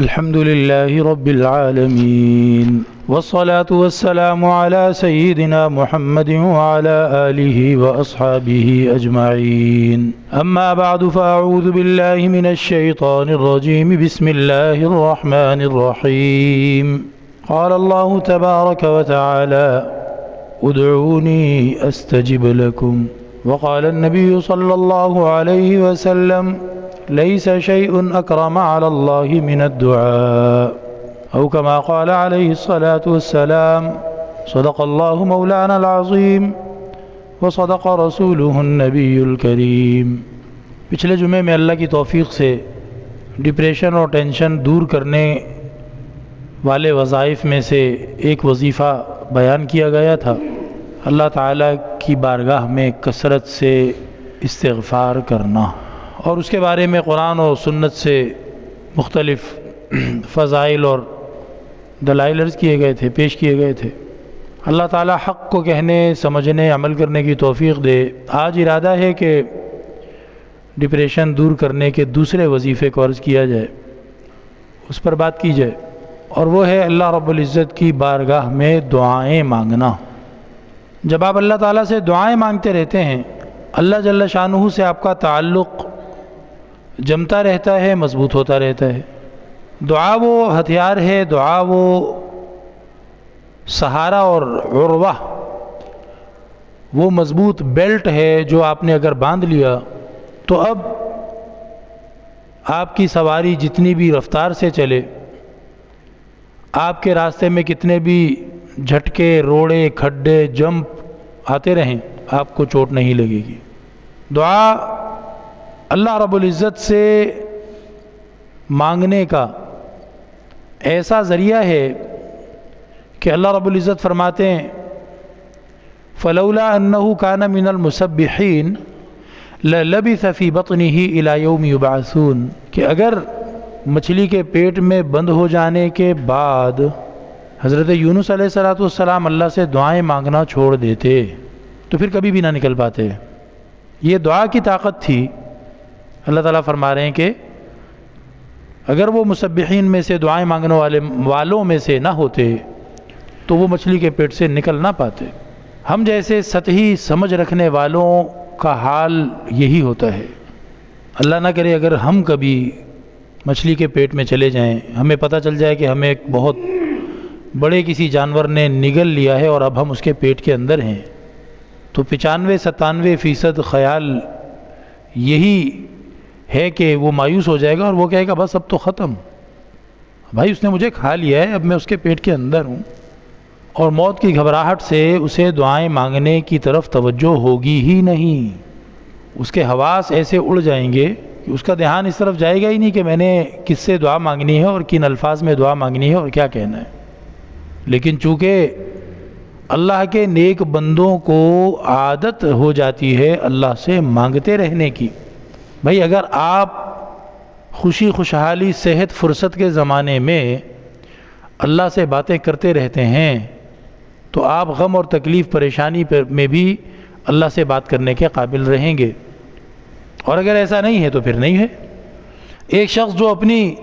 الحمد لله رب العالمين والصلاة والسلام على سيدنا محمد وعلى آله وأصحابه أجمعين أما بعد فأعوذ بالله من الشيطان الرجيم بسم الله الرحمن الرحيم قال الله تبارك وتعالى ادعوني أستجب لكم وقال النبي صلى الله عليه وسلم ليس شيء أكرم على الله من الدعاء أو كما قال عليه الصلاة والسلام صدق الله مولانا العظيم وصدق رسوله النبي الكريم۔ پچھلے جمعے میں اللہ کی توفیق سے ڈپریشن اور ٹینشن دور کرنے والے وظائف میں سے ایک وظیفہ بیان کیا گیا تھا، اللہ تعالیٰ کی بارگاہ میں کثرت سے استغفار کرنا، اور اس کے بارے میں قرآن و سنت سے مختلف فضائل اور دلائل عرض کیے گئے تھے، پیش کیے گئے تھے۔ اللہ تعالیٰ حق کو کہنے، سمجھنے، عمل کرنے کی توفیق دے۔ آج ارادہ ہے کہ ڈپریشن دور کرنے کے دوسرے وظیفے کو عرض کیا جائے، اس پر بات کی جائے، اور وہ ہے اللہ رب العزت کی بارگاہ میں دعائیں مانگنا۔ جب آپ اللہ تعالیٰ سے دعائیں مانگتے رہتے ہیں، اللہ جل شانہ سے آپ کا تعلق جمتا رہتا ہے، مضبوط ہوتا رہتا ہے۔ دعا وہ ہتھیار ہے، دعا وہ سہارا اور عروہ، وہ مضبوط بیلٹ ہے جو آپ نے اگر باندھ لیا تو اب آپ کی سواری جتنی بھی رفتار سے چلے، آپ کے راستے میں کتنے بھی جھٹکے، روڑے، کھڈے، جمپ آتے رہیں، آپ کو چوٹ نہیں لگے گی۔ دعا اللہ رب العزت سے مانگنے کا ایسا ذریعہ ہے کہ اللہ رب العزت فرماتے ہیں فَلَوْلَا أَنَّهُ كَانَ مِنَ الْمُسَبِّحِينَ لَلَبِثَ فِي بَطْنِهِ إِلَى يَوْمِ يُبْعَثُونَ، کہ اگر مچھلی کے پیٹ میں بند ہو جانے کے بعد حضرت یونس علیہ السلام اللہ سے دعائیں مانگنا چھوڑ دیتے تو پھر کبھی بھی نہ نکل پاتے۔ یہ دعا کی طاقت تھی۔ اللہ تعالیٰ فرما رہے ہیں کہ اگر وہ مسبحین میں سے، دعائیں مانگنے والوں میں سے نہ ہوتے تو وہ مچھلی کے پیٹ سے نکل نہ پاتے۔ ہم جیسے سطحی سمجھ رکھنے والوں کا حال یہی ہوتا ہے۔ اللہ نہ کرے اگر ہم کبھی مچھلی کے پیٹ میں چلے جائیں، ہمیں پتہ چل جائے کہ ہمیں ایک بہت بڑے کسی جانور نے نگل لیا ہے اور اب ہم اس کے پیٹ کے اندر ہیں، تو 95-97% خیال یہی ہے کہ وہ مایوس ہو جائے گا اور وہ کہے گا بس اب تو ختم، بھائی اس نے مجھے کھا لیا ہے، اب میں اس کے پیٹ کے اندر ہوں، اور موت کی گھبراہٹ سے اسے دعائیں مانگنے کی طرف توجہ ہوگی ہی نہیں۔ اس کے حواس ایسے اڑ جائیں گے کہ اس کا دھیان اس طرف جائے گا ہی نہیں کہ میں نے کس سے دعا مانگنی ہے اور کن الفاظ میں دعا مانگنی ہے اور کیا کہنا ہے۔ لیکن چونکہ اللہ کے نیک بندوں کو عادت ہو جاتی ہے اللہ سے مانگتے رہنے کی۔ بھائی اگر آپ خوشی، خوشحالی، صحت، فرصت کے زمانے میں اللہ سے باتیں کرتے رہتے ہیں تو آپ غم اور تکلیف، پریشانی میں بھی اللہ سے بات کرنے کے قابل رہیں گے، اور اگر ایسا نہیں ہے تو پھر نہیں ہے۔ ایک شخص جو اپنی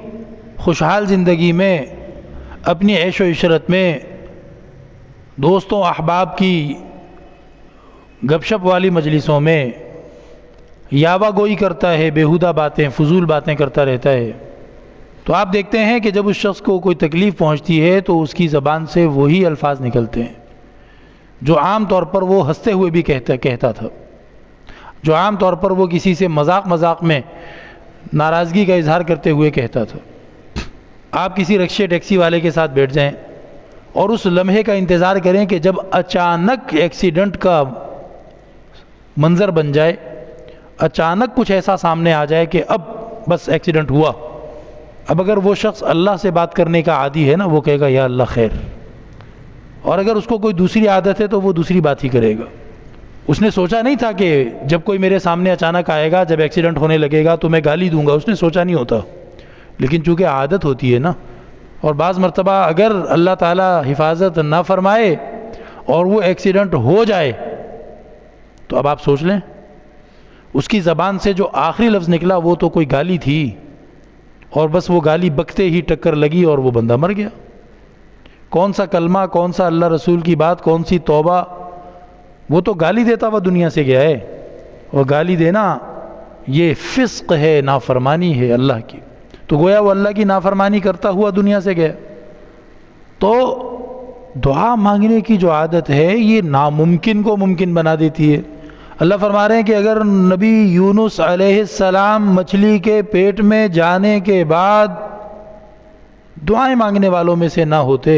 خوشحال زندگی میں، اپنی عیش و عشرت میں دوستوں احباب کی گپ شپ والی مجلسوں میں یاوہ گوئی کرتا ہے، بیہودہ باتیں، فضول باتیں کرتا رہتا ہے، تو آپ دیکھتے ہیں کہ جب اس شخص کو کوئی تکلیف پہنچتی ہے تو اس کی زبان سے وہی الفاظ نکلتے ہیں جو عام طور پر وہ ہنستے ہوئے بھی کہتا تھا، جو عام طور پر وہ کسی سے مذاق میں ناراضگی کا اظہار کرتے ہوئے کہتا تھا۔ آپ کسی رکشے ٹیکسی والے کے ساتھ بیٹھ جائیں اور اس لمحے کا انتظار کریں کہ جب اچانک ایکسیڈنٹ کا منظر بن جائے، اچانک کچھ ایسا سامنے آ جائے کہ اب بس ایکسیڈنٹ ہوا، اب اگر وہ شخص اللہ سے بات کرنے کا عادی ہے نا، وہ کہے گا یا اللہ خیر، اور اگر اس کو کوئی دوسری عادت ہے تو وہ دوسری بات ہی کرے گا۔ اس نے سوچا نہیں تھا کہ جب کوئی میرے سامنے اچانک آئے گا، جب ایکسیڈنٹ ہونے لگے گا تو میں گالی دوں گا، اس نے سوچا نہیں ہوتا، لیکن چونکہ عادت ہوتی ہے نا، اور بعض مرتبہ اگر اللہ تعالیٰ حفاظت نہ فرمائے اور وہ ایکسیڈنٹ ہو جائے تو اب آپ سوچ لیں اس کی زبان سے جو آخری لفظ نکلا وہ تو کوئی گالی تھی، اور بس وہ گالی بکتے ہی ٹکر لگی اور وہ بندہ مر گیا۔ کون سا کلمہ، کون سا اللہ رسول کی بات، کون سی توبہ، وہ تو گالی دیتا ہوا دنیا سے گیا ہے، اور گالی دینا یہ فسق ہے، نافرمانی ہے اللہ کی، تو گویا وہ اللہ کی نافرمانی کرتا ہوا دنیا سے گیا۔ تو دعا مانگنے کی جو عادت ہے یہ ناممکن کو ممکن بنا دیتی ہے۔ اللہ فرما رہے ہیں کہ اگر نبی یونس علیہ السلام مچھلی کے پیٹ میں جانے کے بعد دعائیں مانگنے والوں میں سے نہ ہوتے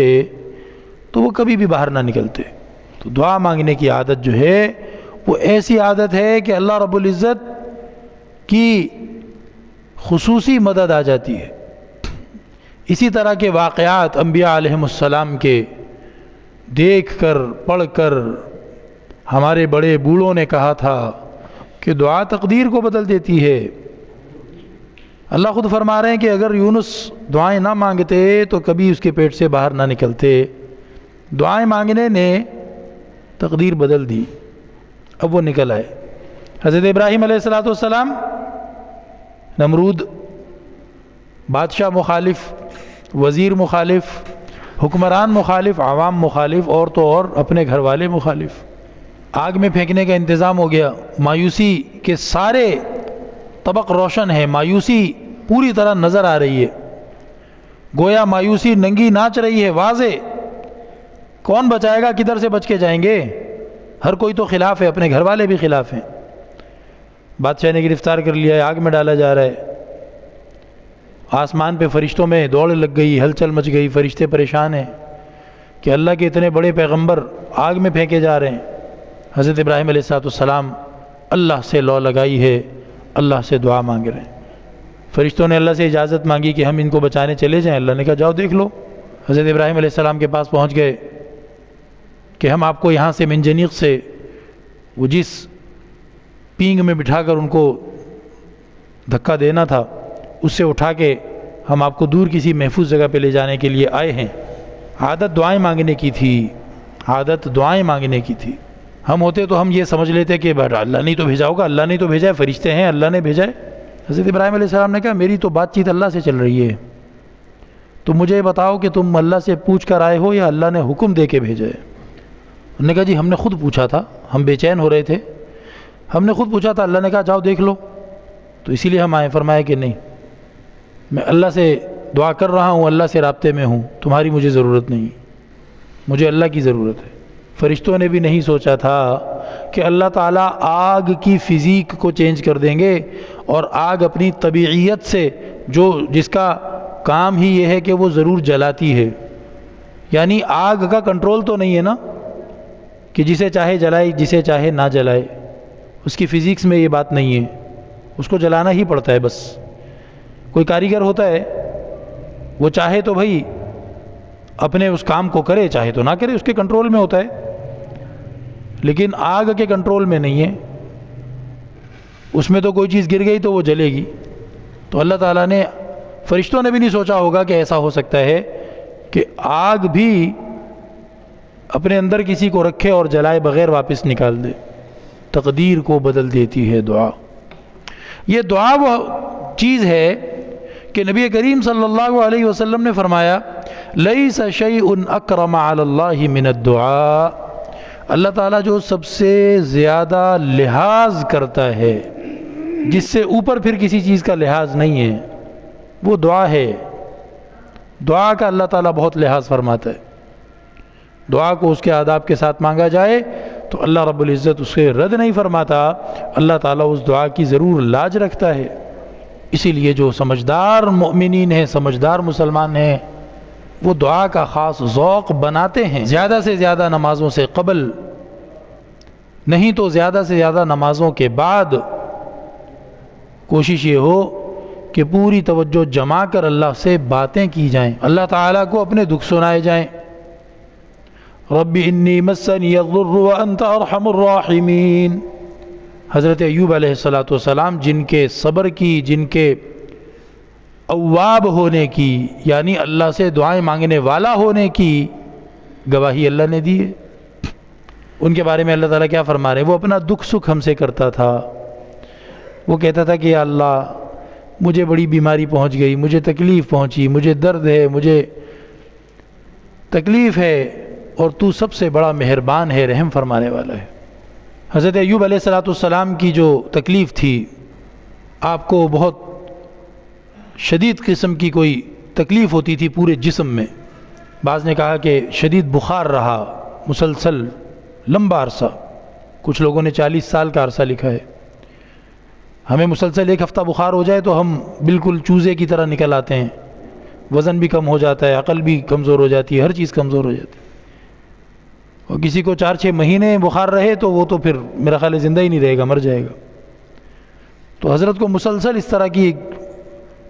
تو وہ کبھی بھی باہر نہ نکلتے۔ تو دعا مانگنے کی عادت جو ہے وہ ایسی عادت ہے کہ اللہ رب العزت کی خصوصی مدد آ جاتی ہے۔ اسی طرح کے واقعات انبیاء علیہم السلام کے دیکھ کر پڑھ کر ہمارے بڑے بوڑھوں نے کہا تھا کہ دعا تقدیر کو بدل دیتی ہے۔ اللہ خود فرما رہے ہیں کہ اگر یونس دعائیں نہ مانگتے تو کبھی اس کے پیٹ سے باہر نہ نکلتے۔ دعائیں مانگنے نے تقدیر بدل دی، اب وہ نکل آئے۔ حضرت ابراہیم علیہ السلام نمرود بادشاہ مخالف، وزیر مخالف، حکمران مخالف، عوام مخالف، اور تو اور اپنے گھر والے مخالف، آگ میں پھینکنے کا انتظام ہو گیا۔ مایوسی کے سارے طبق روشن ہے، مایوسی پوری طرح نظر آ رہی ہے، گویا مایوسی ننگی ناچ رہی ہے، واضح۔ کون بچائے گا؟ کدھر سے بچ کے جائیں گے؟ ہر کوئی تو خلاف ہے، اپنے گھر والے بھی خلاف ہیں۔ بادشاہ نے گرفتار کر لیا ہے، آگ میں ڈالا جا رہا ہے۔ آسمان پہ فرشتوں میں دوڑ لگ گئی، ہلچل مچ گئی، فرشتے پریشان ہیں کہ اللہ کے اتنے بڑے پیغمبر آگ میں پھینکے جا رہے ہیں۔ حضرت ابراہیم علیہ السلام اللہ سے لو لگائی ہے، اللہ سے دعا مانگ رہے ہیں۔ فرشتوں نے اللہ سے اجازت مانگی کہ ہم ان کو بچانے چلے جائیں۔ اللہ نے کہا جاؤ دیکھ لو۔ حضرت ابراہیم علیہ السلام کے پاس پہنچ گئے کہ ہم آپ کو یہاں سے منجنیق سے، وہ جس پینگ میں بٹھا کر ان کو دھکا دینا تھا، اس سے اٹھا کے ہم آپ کو دور کسی محفوظ جگہ پہ لے جانے کے لیے آئے ہیں۔ عادت دعائیں مانگنے کی تھی، عادت دعائیں مانگنے کی تھی۔ ہم ہوتے تو ہم یہ سمجھ لیتے کہ اللہ نے تو بھیجا ہوگا، اللہ نے تو بھیجا ہے، فرشتے ہیں، اللہ نے بھیجا ہے۔ حضرت ابراہیم علیہ السلام نے کہا میری تو بات چیت اللہ سے چل رہی ہے، تو مجھے بتاؤ کہ تم اللہ سے پوچھ کر آئے ہو یا اللہ نے حکم دے کے بھیجا ہے؟ انہوں نے کہا جی ہم نے خود پوچھا تھا، ہم بے چین ہو رہے تھے، ہم نے خود پوچھا تھا، اللہ نے کہا جاؤ دیکھ لو، تو اسی لیے ہم آئے۔ فرمایا کہ نہیں، میں اللہ سے دعا کر رہا ہوں، اللہ سے رابطے میں ہوں، تمہاری مجھے ضرورت نہیں، مجھے اللہ کی ضرورت ہے۔ فرشتوں نے بھی نہیں سوچا تھا کہ اللہ تعالیٰ آگ کی فزیک کو چینج کر دیں گے، اور آگ اپنی طبیعیت سے جس کا کام ہی یہ ہے کہ وہ ضرور جلاتی ہے، یعنی آگ کا کنٹرول تو نہیں ہے نا کہ جسے چاہے جلائے جسے چاہے نہ جلائے، اس کی فزکس میں یہ بات نہیں ہے، اس کو جلانا ہی پڑتا ہے بس۔ کوئی کاریگر ہوتا ہے، وہ چاہے تو بھائی اپنے اس کام کو کرے، چاہے تو نہ کرے، اس کے کنٹرول میں ہوتا ہے، لیکن آگ کے کنٹرول میں نہیں ہے، اس میں تو کوئی چیز گر گئی تو وہ جلے گی۔ تو اللہ تعالیٰ نے، فرشتوں نے بھی نہیں سوچا ہوگا کہ ایسا ہو سکتا ہے کہ آگ بھی اپنے اندر کسی کو رکھے اور جلائے بغیر واپس نکال دے۔ تقدیر کو بدل دیتی ہے دعا۔ یہ دعا وہ چیز ہے کہ نبی کریم صلی اللہ علیہ وسلم نے فرمایا لیس شیء اکرم علی اللہ من الدعاء، اللہ تعالیٰ جو سب سے زیادہ لحاظ کرتا ہے، جس سے اوپر پھر کسی چیز کا لحاظ نہیں ہے، وہ دعا ہے۔ دعا کا اللہ تعالیٰ بہت لحاظ فرماتا ہے۔ دعا کو اس کے آداب کے ساتھ مانگا جائے تو اللہ رب العزت اسے رد نہیں فرماتا، اللہ تعالیٰ اس دعا کی ضرور لاج رکھتا ہے۔ اسی لیے جو سمجھدار مؤمنین ہیں، سمجھدار مسلمان ہیں، وہ دعا کا خاص ذوق بناتے ہیں، زیادہ سے زیادہ نمازوں سے قبل، نہیں تو زیادہ سے زیادہ نمازوں کے بعد کوشش یہ ہو کہ پوری توجہ جما کر اللہ سے باتیں کی جائیں، اللہ تعالیٰ کو اپنے دکھ سنائے جائیں۔ رب انی مسنی الضر وانت ارحم الراحمین، حضرت ایوب علیہ السلام جن کے صبر کی، جن کے اواب ہونے کی، یعنی اللہ سے دعائیں مانگنے والا ہونے کی گواہی اللہ نے دی ہے۔ ان کے بارے میں اللہ تعالیٰ کیا فرما رہے ہیں؟ وہ اپنا دکھ سکھ ہم سے کرتا تھا، وہ کہتا تھا کہ یا اللہ مجھے بڑی بیماری پہنچ گئی، مجھے تکلیف پہنچی، مجھے درد ہے، مجھے تکلیف ہے، اور تو سب سے بڑا مہربان ہے، رحم فرمانے والا ہے۔ حضرت ایوب علیہ السلام کی جو تکلیف تھی، آپ کو بہت شدید قسم کی کوئی تکلیف ہوتی تھی پورے جسم میں، بعض نے کہا کہ شدید بخار رہا مسلسل لمبا عرصہ، کچھ لوگوں نے 40 سال کا عرصہ لکھا ہے۔ ہمیں مسلسل 1 ہفتہ بخار ہو جائے تو ہم بالکل چوزے کی طرح نکل آتے ہیں، وزن بھی کم ہو جاتا ہے، عقل بھی کمزور ہو جاتی ہے، ہر چیز کمزور ہو جاتی ہے۔ اور کسی کو 4-6 مہینے بخار رہے تو وہ تو پھر میرا خیال ہے زندہ ہی نہیں رہے گا، مر جائے گا۔ تو حضرت کو مسلسل اس طرح کی ایک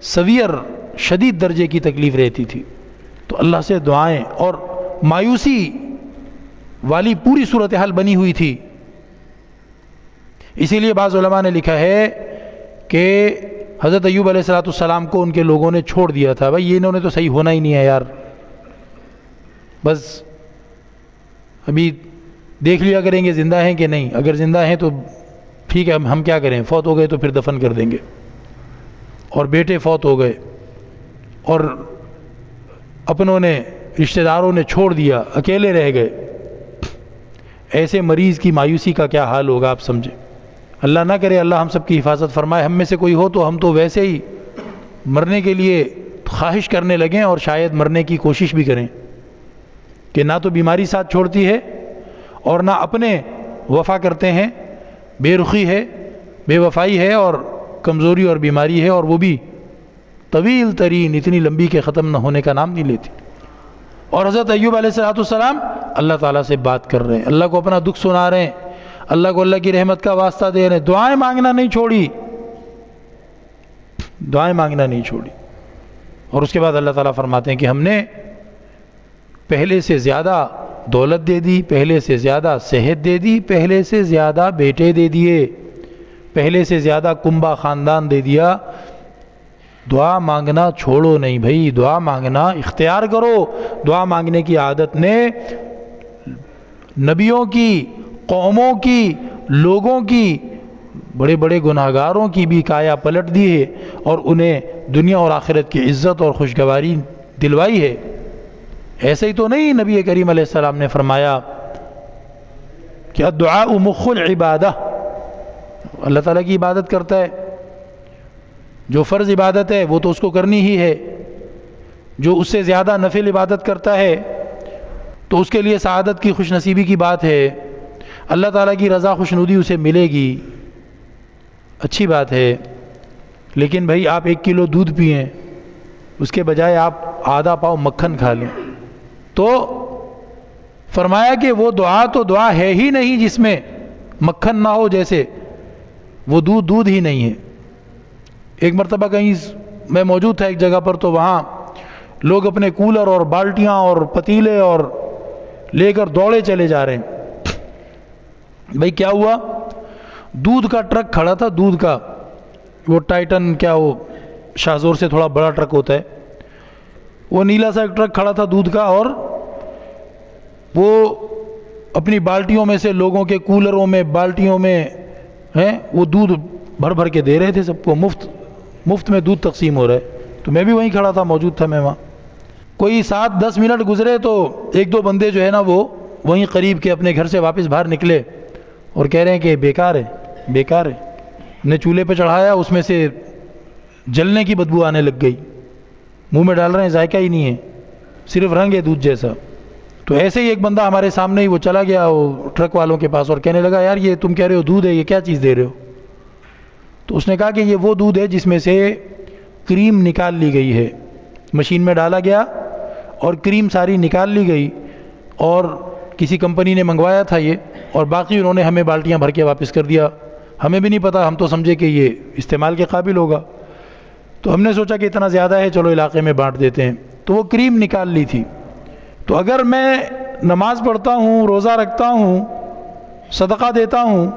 سویئر شدید درجے کی تکلیف رہتی تھی، تو اللہ سے دعائیں، اور مایوسی والی پوری صورتحال بنی ہوئی تھی۔ اسی لیے بعض علماء نے لکھا ہے کہ حضرت ایوب علیہ السلام کو ان کے لوگوں نے چھوڑ دیا تھا، بھائی انہوں نے تو صحیح ہونا ہی نہیں ہے یار، بس ابھی دیکھ لیا کریں گے زندہ ہیں کہ نہیں، اگر زندہ ہیں تو ٹھیک ہے، ہم کیا کریں، فوت ہو گئے تو پھر دفن کر دیں گے۔ اور بیٹے فوت ہو گئے، اور اپنوں نے، رشتہ داروں نے چھوڑ دیا، اکیلے رہ گئے۔ ایسے مریض کی مایوسی کا کیا حال ہوگا آپ سمجھیں۔ اللہ نہ کرے اللہ ہم سب کی حفاظت فرمائے، ہم میں سے کوئی ہو تو ہم تو ویسے ہی مرنے کے لیے خواہش کرنے لگیں، اور شاید مرنے کی کوشش بھی کریں، کہ نہ تو بیماری ساتھ چھوڑتی ہے اور نہ اپنے وفا کرتے ہیں، بے رخی ہے، بے وفائی ہے، اور کمزوری اور بیماری ہے، اور وہ بھی طویل ترین، اتنی لمبی کہ ختم نہ ہونے کا نام نہیں لیتی۔ اور حضرت ایوب علیہ السلام اللہ تعالیٰ سے بات کر رہے ہیں، اللہ کو اپنا دکھ سنا رہے ہیں، اللہ کو اللہ کی رحمت کا واسطہ دے رہے ہیں، دعائیں مانگنا نہیں چھوڑی، دعائیں مانگنا نہیں چھوڑی۔ اور اس کے بعد اللہ تعالیٰ فرماتے ہیں کہ ہم نے پہلے سے زیادہ دولت دے دی، پہلے سے زیادہ صحت دے دی، پہلے سے زیادہ بیٹے دے دیے، پہلے سے زیادہ کنبہ خاندان دے دیا۔ دعا مانگنا چھوڑو نہیں بھائی، دعا مانگنا اختیار کرو۔ دعا مانگنے کی عادت نے نبیوں کی، قوموں کی، لوگوں کی، بڑے بڑے گناہگاروں کی بھی کایا پلٹ دی ہے، اور انہیں دنیا اور آخرت کی عزت اور خوشگواری دلوائی ہے۔ ایسے ہی تو نہیں، نبی کریم علیہ السلام نے فرمایا کہ الدعاء مخ العبادہ، اللہ تعالیٰ کی عبادت کرتا ہے، جو فرض عبادت ہے وہ تو اس کو کرنی ہی ہے، جو اس سے زیادہ نفل عبادت کرتا ہے تو اس کے لیے سعادت کی خوش نصیبی کی بات ہے، اللہ تعالیٰ کی رضا خوشنودی اسے ملے گی، اچھی بات ہے۔ لیکن بھائی آپ 1 کلو دودھ پئیں، اس کے بجائے آپ آدھا پاؤ مکھن کھا لیں، تو فرمایا کہ وہ دعا تو دعا ہے ہی نہیں جس میں مکھن نہ ہو، جیسے وہ دودھ ہی نہیں ہے۔ ایک مرتبہ کہیں میں موجود تھا ایک جگہ پر، تو وہاں لوگ اپنے کولر اور بالٹیاں اور پتیلے اور لے کر دوڑے چلے جا رہے ہیں۔ بھائی کیا ہوا؟ دودھ کا ٹرک کھڑا تھا، دودھ کا، وہ ٹائٹن، کیا وہ شاہزور سے تھوڑا بڑا ٹرک ہوتا ہے، وہ نیلا سا ایک ٹرک کھڑا تھا دودھ کا، اور وہ اپنی بالٹیوں میں سے لوگوں کے کولروں میں، بالٹیوں میں وہ دودھ بھر بھر کے دے رہے تھے سب کو، مفت میں دودھ تقسیم ہو رہا ہے۔ تو میں بھی وہیں کھڑا تھا، موجود تھا میں وہاں۔ کوئی 7-10 منٹ گزرے تو 1-2 بندے جو ہے نا وہ وہیں قریب کے اپنے گھر سے واپس باہر نکلے اور کہہ رہے ہیں کہ بیکار ہے، بیکار ہے۔ نے چولہے پہ چڑھایا، اس میں سے جلنے کی بدبو آنے لگ گئی، منہ میں ڈال رہے ہیں، ذائقہ ہی نہیں ہے، صرف رنگ ہے دودھ جیسا۔ تو ایسے ہی ایک بندہ ہمارے سامنے ہی وہ چلا گیا وہ ٹرک والوں کے پاس اور کہنے لگا، یار یہ تم کہہ رہے ہو دودھ ہے، یہ کیا چیز دے رہے ہو؟ تو اس نے کہا کہ یہ وہ دودھ ہے جس میں سے کریم نکال لی گئی ہے، مشین میں ڈالا گیا اور کریم ساری نکال لی گئی، اور کسی کمپنی نے منگوایا تھا یہ، اور باقی انہوں نے ہمیں بالٹیاں بھر کے واپس کر دیا، ہمیں بھی نہیں پتا، ہم تو سمجھے کہ یہ استعمال کے قابل ہوگا، تو ہم نے سوچا کہ اتنا زیادہ ہے چلو علاقے میں بانٹ دیتے ہیں، تو وہ کریم نکال لی تھی۔ تو اگر میں نماز پڑھتا ہوں، روزہ رکھتا ہوں، صدقہ دیتا ہوں،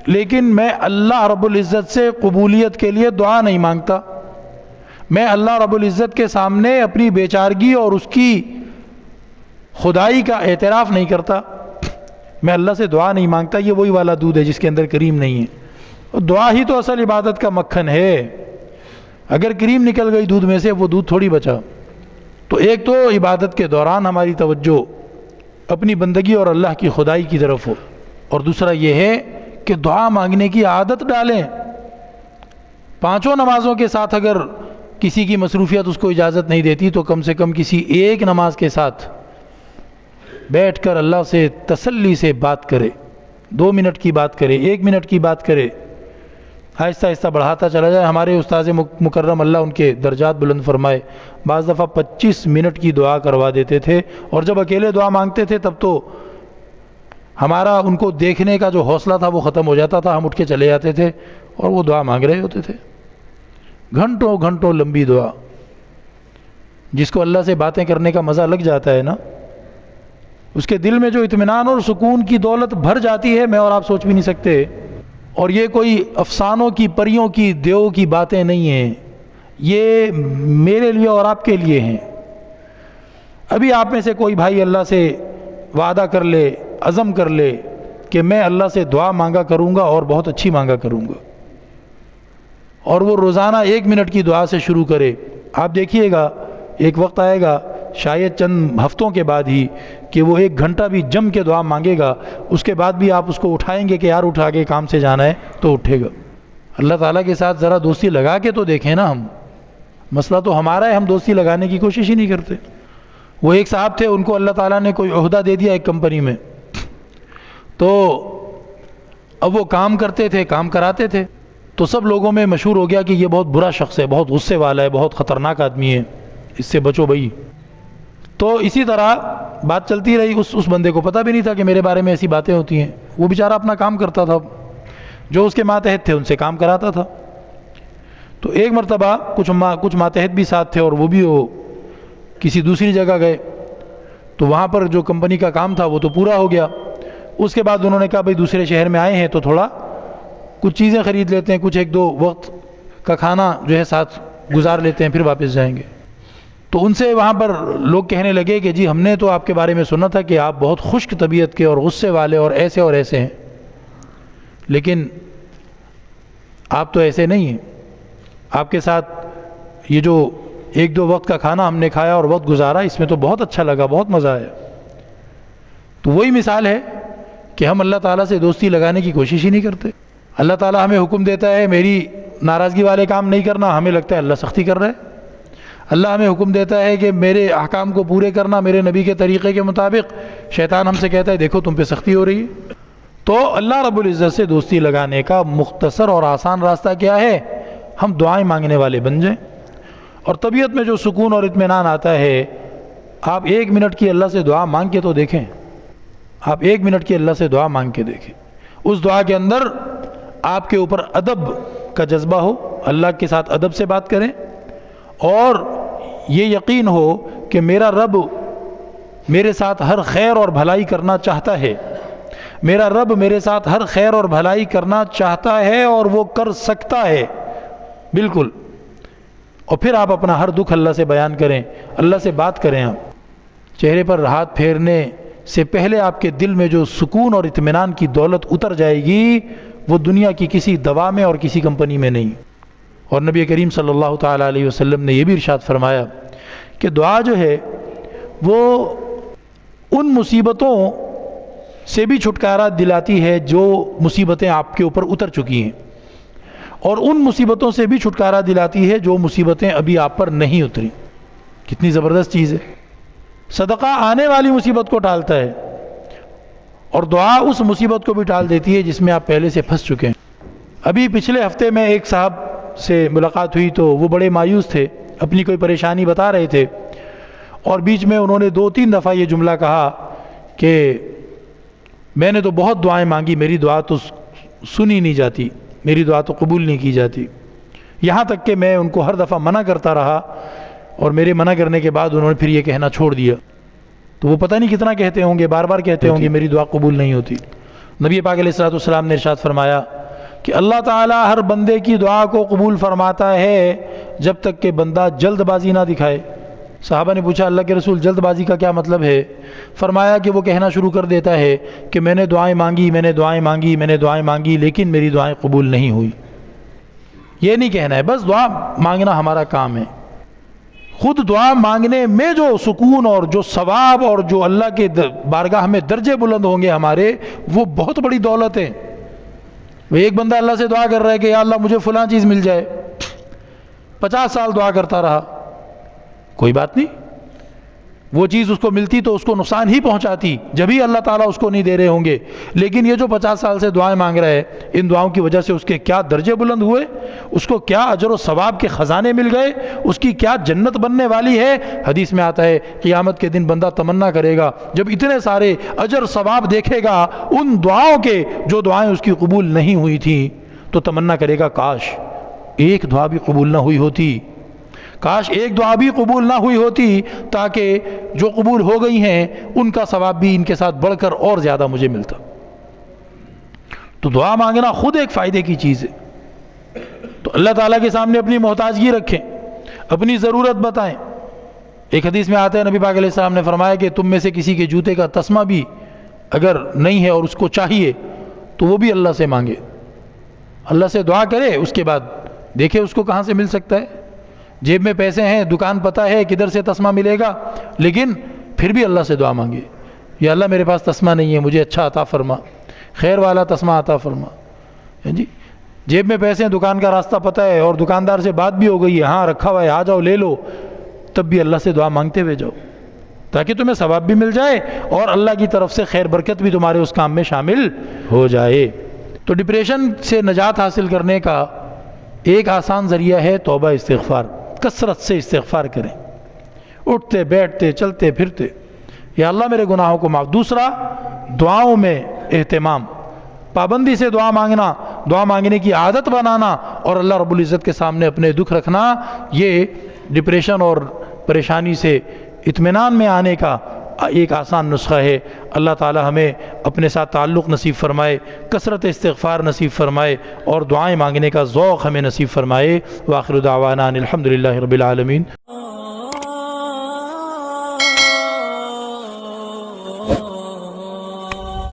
لیکن میں اللہ رب العزت سے قبولیت کے لیے دعا نہیں مانگتا، میں اللہ رب العزت کے سامنے اپنی بیچارگی اور اس کی خدائی کا اعتراف نہیں کرتا، میں اللہ سے دعا نہیں مانگتا، یہ وہی والا دودھ ہے جس کے اندر کریم نہیں ہے۔ اور دعا ہی تو اصل عبادت کا مکھن ہے۔ اگر کریم نکل گئی دودھ میں سے وہ دودھ تھوڑی بچا. تو ایک تو عبادت کے دوران ہماری توجہ اپنی بندگی اور اللہ کی خدائی کی طرف ہو، اور دوسرا یہ ہے کہ دعا مانگنے کی عادت ڈالیں. 5 نمازوں کے ساتھ اگر کسی کی مصروفیت اس کو اجازت نہیں دیتی تو کم سے کم کسی ایک نماز کے ساتھ بیٹھ کر اللہ سے تسلی سے بات کرے. 2 منٹ کی بات کرے، 1 منٹ کی بات کرے، آہستہ آہستہ بڑھاتا چلا جائے. ہمارے استاذ مکرم اللہ ان کے درجات بلند فرمائے بعض دفعہ 25 منٹ کی دعا کروا دیتے تھے، اور جب اکیلے دعا مانگتے تھے تب تو ہمارا ان کو دیکھنے کا جو حوصلہ تھا وہ ختم ہو جاتا تھا. ہم اٹھ کے چلے جاتے تھے اور وہ دعا مانگ رہے ہوتے تھے. گھنٹوں گھنٹوں لمبی دعا. جس کو اللہ سے باتیں کرنے کا مزہ لگ جاتا ہے نا، اس کے دل میں جو اطمینان اور سکون کی دولت بھر جاتی ہے میں اور آپ سوچ بھی نہیں سکتے. اور یہ کوئی افسانوں کی، پریوں کی، دیو کی باتیں نہیں ہیں، یہ میرے لیے اور آپ کے لیے ہیں. ابھی آپ میں سے کوئی بھائی اللہ سے وعدہ کر لے، عزم کر لے کہ میں اللہ سے دعا مانگا کروں گا اور بہت اچھی مانگا کروں گا، اور وہ روزانہ 1 منٹ کی دعا سے شروع کرے. آپ دیکھیے گا ایک وقت آئے گا شاید چند ہفتوں کے بعد ہی کہ وہ 1 گھنٹہ بھی جم کے دعا مانگے گا، اس کے بعد بھی آپ اس کو اٹھائیں گے کہ یار اٹھ آگے کام سے جانا ہے تو اٹھے گا. اللہ تعالیٰ کے ساتھ ذرا دوستی لگا کے تو دیکھیں نا. ہم مسئلہ تو ہمارا ہے، ہم دوستی لگانے کی کوشش ہی نہیں کرتے. وہ ایک صاحب تھے، ان کو اللہ تعالیٰ نے کوئی عہدہ دے دیا ایک کمپنی میں، تو اب وہ کام کرتے تھے، کام کراتے تھے، تو سب لوگوں میں مشہور ہو گیا کہ یہ بہت برا شخص ہے، بہت غصے والا ہے، بہت خطرناک آدمی ہے، اس سے بچو بھائی. تو اسی طرح بات چلتی رہی. اس بندے کو پتہ بھی نہیں تھا کہ میرے بارے میں ایسی باتیں ہوتی ہیں. وہ بیچارہ اپنا کام کرتا تھا، جو اس کے ماتحت تھے ان سے کام کراتا تھا. تو ایک مرتبہ کچھ ماتحت بھی ساتھ تھے، اور وہ بھی کسی دوسری جگہ گئے، تو وہاں پر جو کمپنی کا کام تھا وہ تو پورا ہو گیا. اس کے بعد انہوں نے کہا بھائی دوسرے شہر میں آئے ہیں تو تھوڑا کچھ چیزیں خرید لیتے ہیں، کچھ 1-2 وقت کا کھانا جو ہے ساتھ گزار لیتے ہیں، پھر واپس جائیں گے. تو ان سے وہاں پر لوگ کہنے لگے کہ جی ہم نے تو آپ کے بارے میں سنا تھا کہ آپ بہت خشک طبیعت کے اور غصے والے اور ایسے ہیں، لیکن آپ تو ایسے نہیں ہیں. آپ کے ساتھ یہ جو 1-2 وقت کا کھانا ہم نے کھایا اور وقت گزارا، اس میں تو بہت اچھا لگا، بہت مزہ آیا. تو وہی مثال ہے کہ ہم اللہ تعالیٰ سے دوستی لگانے کی کوشش ہی نہیں کرتے. اللہ تعالیٰ ہمیں حکم دیتا ہے میری ناراضگی والے کام نہیں کرنا، ہمیں لگتا ہے اللہ سختی کر رہا ہے. اللہ ہمیں حکم دیتا ہے کہ میرے احکام کو پورے کرنا میرے نبی کے طریقے کے مطابق، شیطان ہم سے کہتا ہے دیکھو تم پہ سختی ہو رہی ہے. تو اللہ رب العزت سے دوستی لگانے کا مختصر اور آسان راستہ کیا ہے؟ ہم دعائیں مانگنے والے بن جائیں. اور طبیعت میں جو سکون اور اطمینان آتا ہے، آپ 1 منٹ کی اللہ سے دعا مانگ کے تو دیکھیں. آپ 1 منٹ کی اللہ سے دعا مانگ کے دیکھیں. اس دعا کے اندر آپ کے اوپر ادب کا جذبہ ہو، اللہ کے ساتھ ادب سے بات کریں، اور یہ یقین ہو کہ میرا رب میرے ساتھ ہر خیر اور بھلائی کرنا چاہتا ہے، میرا رب میرے ساتھ ہر خیر اور بھلائی کرنا چاہتا ہے اور وہ کر سکتا ہے بالکل. اور پھر آپ اپنا ہر دکھ اللہ سے بیان کریں، اللہ سے بات کریں. آپ چہرے پر ہاتھ پھیرنے سے پہلے آپ کے دل میں جو سکون اور اطمینان کی دولت اتر جائے گی وہ دنیا کی کسی دوا میں اور کسی کمپنی میں نہیں. اور نبی کریم صلی اللہ تعالیٰ علیہ وسلم نے یہ بھی ارشاد فرمایا کہ دعا جو ہے وہ ان مصیبتوں سے بھی چھٹکارا دلاتی ہے جو مصیبتیں آپ کے اوپر اتر چکی ہیں، اور ان مصیبتوں سے بھی چھٹکارا دلاتی ہے جو مصیبتیں ابھی آپ پر نہیں اتری. کتنی زبردست چیز ہے. صدقہ آنے والی مصیبت کو ٹالتا ہے، اور دعا اس مصیبت کو بھی ٹال دیتی ہے جس میں آپ پہلے سے پھنس چکے ہیں. ابھی پچھلے ہفتے میں ایک صاحب سے ملاقات ہوئی تو وہ بڑے مایوس تھے، اپنی کوئی پریشانی بتا رہے تھے، اور بیچ میں انہوں نے 2-3 دفعہ یہ جملہ کہا کہ میں نے تو بہت دعائیں مانگی، میری دعا تو سنی نہیں جاتی، میری دعا تو قبول نہیں کی جاتی. یہاں تک کہ میں ان کو ہر دفعہ منع کرتا رہا، اور میرے منع کرنے کے بعد انہوں نے پھر یہ کہنا چھوڑ دیا. تو وہ پتہ نہیں کتنا کہتے ہوں گے، بار بار کہتے ہوں گے میری دعا قبول نہیں ہوتی. نبی پاک علیہ الصلوۃ والسلام نے ارشاد فرمایا کہ اللہ تعالیٰ ہر بندے کی دعا کو قبول فرماتا ہے جب تک کہ بندہ جلد بازی نہ دکھائے. صحابہ نے پوچھا اللہ کے رسول جلد بازی کا کیا مطلب ہے؟ فرمایا کہ وہ کہنا شروع کر دیتا ہے کہ میں نے دعائیں مانگی، میں نے دعائیں مانگی، میں نے دعائیں مانگی، لیکن میری دعائیں قبول نہیں ہوئی. یہ نہیں کہنا ہے بس دعا مانگنا ہمارا کام ہے. خود دعا مانگنے میں جو سکون اور جو ثواب اور جو اللہ کے بارگاہ میں درجے بلند ہوں گے ہمارے، وہ بہت بڑی دولت ہے. ایک بندہ اللہ سے دعا کر رہا ہے کہ یا اللہ مجھے فلاں چیز مل جائے، 50 سال دعا کرتا رہا، کوئی بات نہیں، وہ چیز اس کو ملتی تو اس کو نقصان ہی پہنچاتی جب ہی اللہ تعالیٰ اس کو نہیں دے رہے ہوں گے. لیکن یہ جو 50 سال سے دعائیں مانگ رہا ہے، ان دعاؤں کی وجہ سے اس کے کیا درجے بلند ہوئے، اس کو کیا اجر و ثواب کے خزانے مل گئے، اس کی کیا جنت بننے والی ہے. حدیث میں آتا ہے قیامت کے دن بندہ تمنا کرے گا جب اتنے سارے اجر ثواب دیکھے گا ان دعاؤں کے جو دعائیں اس کی قبول نہیں ہوئی تھیں، تو تمنا کرے گا کاش ایک دعا بھی قبول نہ ہوئی ہوتی، کاش ایک دعا بھی قبول نہ ہوئی ہوتی، تاکہ جو قبول ہو گئی ہیں ان کا ثواب بھی ان کے ساتھ بڑھ کر اور زیادہ مجھے ملتا. تو دعا مانگنا خود ایک فائدے کی چیز ہے. تو اللہ تعالیٰ کے سامنے اپنی محتاجگی رکھیں، اپنی ضرورت بتائیں. ایک حدیث میں آتا ہے نبی پاک علیہ السلام نے فرمایا کہ تم میں سے کسی کے جوتے کا تسمہ بھی اگر نہیں ہے اور اس کو چاہیے تو وہ بھی اللہ سے مانگے، اللہ سے دعا کرے، اس کے بعد دیکھے اس کو کہاں سے مل سکتا ہے. جیب میں پیسے ہیں، دکان پتہ ہے کدھر سے تسمہ ملے گا، لیکن پھر بھی اللہ سے دعا مانگے، یا اللہ میرے پاس تسمہ نہیں ہے، مجھے اچھا عطا فرما، خیر والا تسمہ عطا فرما. جی جیب میں پیسے ہیں، دکان کا راستہ پتہ ہے اور دکاندار سے بات بھی ہو گئی ہے، ہاں رکھا ہوا ہے آ جاؤ لے لو، تب بھی اللہ سے دعا مانگتے ہوئے جاؤ تاکہ تمہیں ثواب بھی مل جائے اور اللہ کی طرف سے خیر برکت بھی تمہارے اس کام میں شامل ہو جائے. تو ڈپریشن سے نجات حاصل کرنے کا ایک آسان ذریعہ ہے توبہ استغفار. کثرت سے استغفار کریں، اٹھتے بیٹھتے چلتے پھرتے، یا اللہ میرے گناہوں کو معاف. دوسرا، دعاؤں میں اہتمام، پابندی سے دعا مانگنا، دعا مانگنے کی عادت بنانا اور اللہ رب العزت کے سامنے اپنے دکھ رکھنا، یہ ڈپریشن اور پریشانی سے اطمینان میں آنے کا ایک آسان نسخہ ہے. اللہ تعالی ہمیں اپنے ساتھ تعلق نصیب فرمائے، کثرت استغفار نصیب فرمائے اور دعائیں مانگنے کا ذوق ہمیں نصیب فرمائے. وآخر دعوانا ان الحمد للہ رب العالمین.